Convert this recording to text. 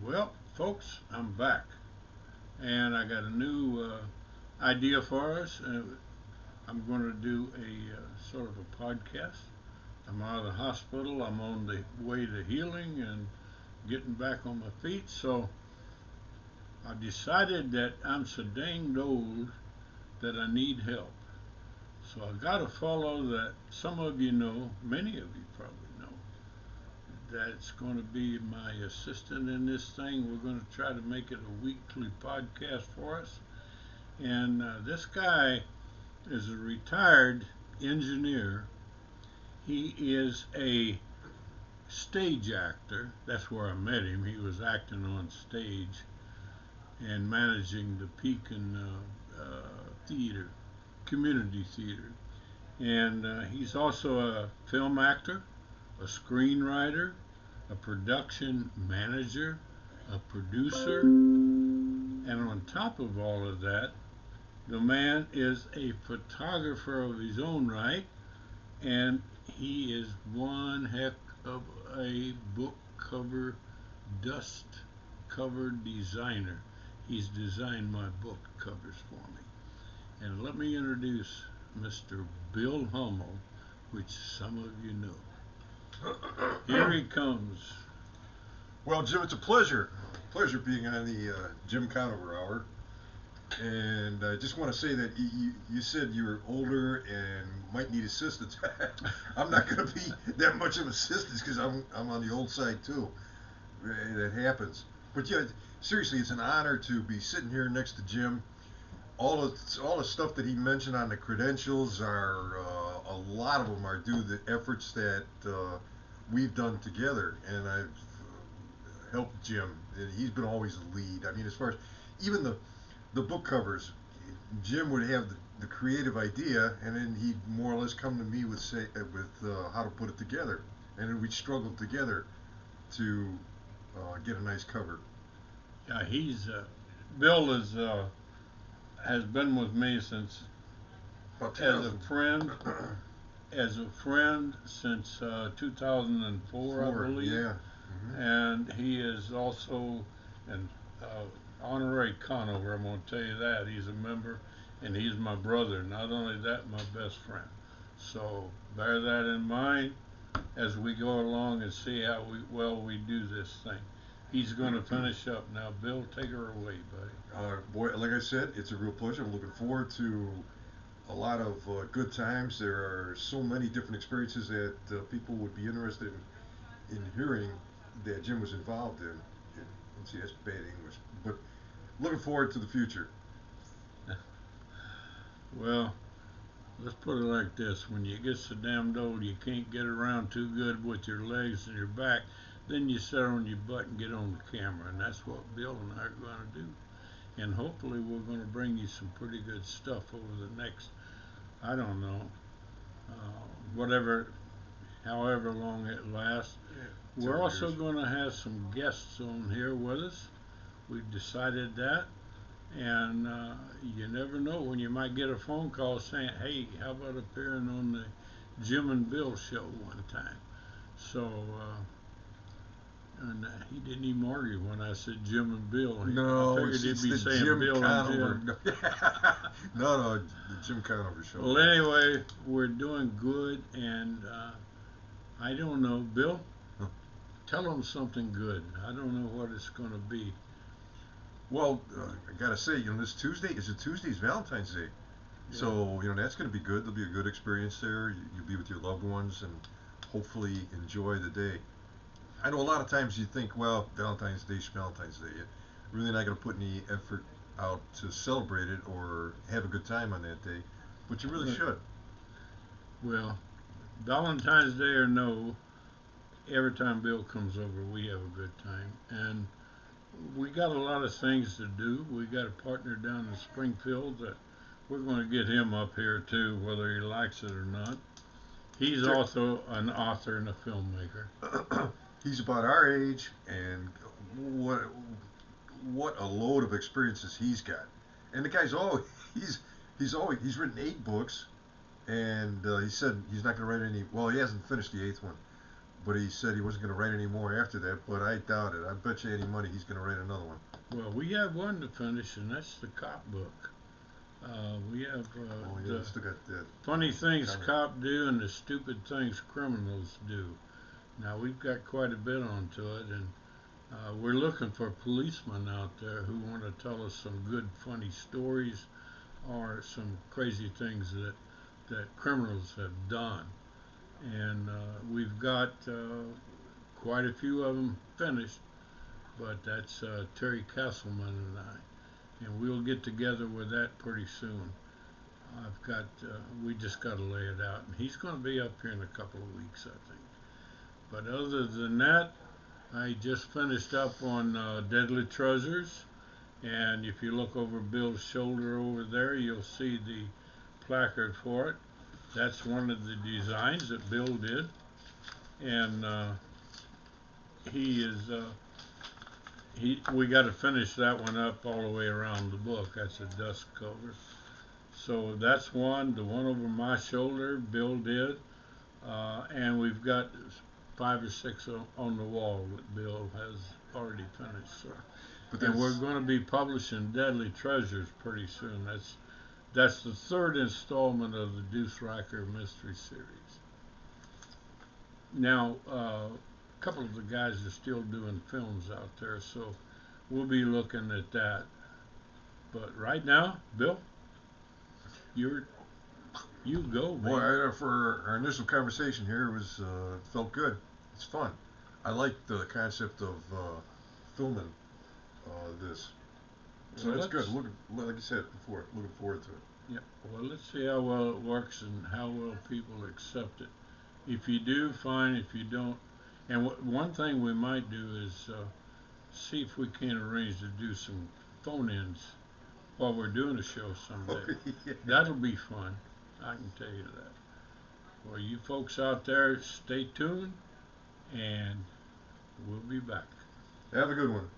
Well, folks, I'm back, and I got a new idea for us. I'm going to do a sort of a podcast. I'm out of the hospital. I'm on the way to healing and getting back on my feet. So I decided that I'm so dang old that I need help. So I got to follow that. Some of you know, many of you probably know, that's going to be my assistant in this thing. We're going to try to make it a weekly podcast for us. And this guy is a retired engineer. He is a stage actor. That's where I met him. He was acting on stage and managing the Pekin Theater, community theater. And he's also a film actor, a screenwriter, a production manager, a producer, and on top of all of that, the man is a photographer of his own right, and he is one heck of a book cover, dust cover designer. He's designed my book covers for me. And let me introduce Mr. Bill Hummel, which some of you know. Here he comes. Well, Jim, it's a pleasure being on the Jim Conover Hour. And I just want to say that you said you were older and might need assistance. I'm not going to be that much of assistance because I'm on the old side too. That happens. But yeah, seriously, it's an honor to be sitting here next to Jim. All the stuff that he mentioned on the credentials are a lot of them are due to the efforts that we've done together, and I've helped Jim. And he's been always the lead. I mean, as far as even the book covers, Jim would have the creative idea, and then he'd more or less come to me with how to put it together, and then we'd struggle together to get a nice cover. Yeah, Bill is has been with me since About as a 2000. friend, since 2004, I Four, believe. yeah. And he is also an honorary Conover. I'm going to tell you that he's a member, and he's my brother. Not only that, my best friend. So bear that in mind as we go along and see how we do this thing. He's going to finish up now. Bill, take her away, buddy. Boy, like I said, it's a real pleasure. I'm looking forward to a lot of good times. There are so many different experiences that people would be interested in hearing that Jim was involved in. Let's see, that's bad English. But looking forward to the future. Well, let's put it like this: when you get so damned old you can't get around too good with your legs and your back, then you sit on your butt and get on the camera, and that's what Bill and I are going to do. And hopefully, we're going to bring you some pretty good stuff over the next, I don't know, whatever, however long it lasts. Yeah, We're 10 also years. going to have some guests on here with us. We've decided that. And you never know when you might get a phone call saying, hey, how about appearing on the Jim and Bill show one time? So, and he didn't even argue when I said Jim and Bill. I No, figured he'd it's be the saying Jim Bill and Conover. Jim. No, the Jim Conover show. Well, anyway, we're doing good, and I don't know, Bill. Huh. Tell them something good. I don't know what it's going to be. Well, I gotta say, this Tuesday is it Tuesday's Valentine's Day, Yeah. so that's gonna be good. There'll be a good experience there. You'll be with your loved ones and hopefully enjoy the day. I know a lot of times you think, well, Valentine's Day, Valentine's Day. You're really not gonna put any effort out to celebrate it or have a good time on that day, but you really But, should. well, Valentine's Day or no, every time Bill comes over, we have a good time. And we got a lot of things to do. We got a partner down in Springfield that we're going to get him up here too, whether he likes it or not. He's Sure. also an author and a filmmaker. He's about our age, and what what a load of experiences he's got. And the guy's always he's written 8 books, and he said he's not going to write any. Well, he hasn't finished the 8th one, but he said he wasn't going to write any more after that. But I doubt it. I bet you any money he's going to write another one. Well, we have one to finish, and that's the cop book. We have Oh yeah, still got that. funny things Comic. cops do and the stupid things criminals do. Now we've got quite a bit onto it, and we're looking for policemen out there who want to tell us some good, funny stories or some crazy things that criminals have done. And we've got quite a few of them finished, but that's Terry Castleman and I, and we'll get together with that pretty soon. We just got to lay it out, and he's going to be up here in a couple of weeks, I think. But other than that, I just finished up on Deadly Treasures, and if you look over Bill's shoulder over there, you'll see the placard for it. That's one of the designs that Bill did, and he is we got to finish that one up all the way around the book. That's a dust cover. So that's one. The one over my shoulder, Bill did, and we've got 5 or 6 on the wall that Bill has already finished. So, and we're going to be publishing Deadly Treasures pretty soon. That's the third installment of the Deuce Riker mystery series. Now, a couple of the guys are still doing films out there, so we'll be looking at that. But right now, Bill, you go, man. Boy, for our initial conversation here, it was felt good. It's fun. I like the concept of filming this. So Well, that's good. Like I said before, looking forward to it. Yeah. Well, let's see how well it works and how well people accept it. If you do, fine. If you don't, and one thing we might do is see if we can arrange to do some phone-ins while we're doing the show someday. Yeah. That'll be fun. I can tell you that. Well, you folks out there, stay tuned, and we'll be back. Have a good one.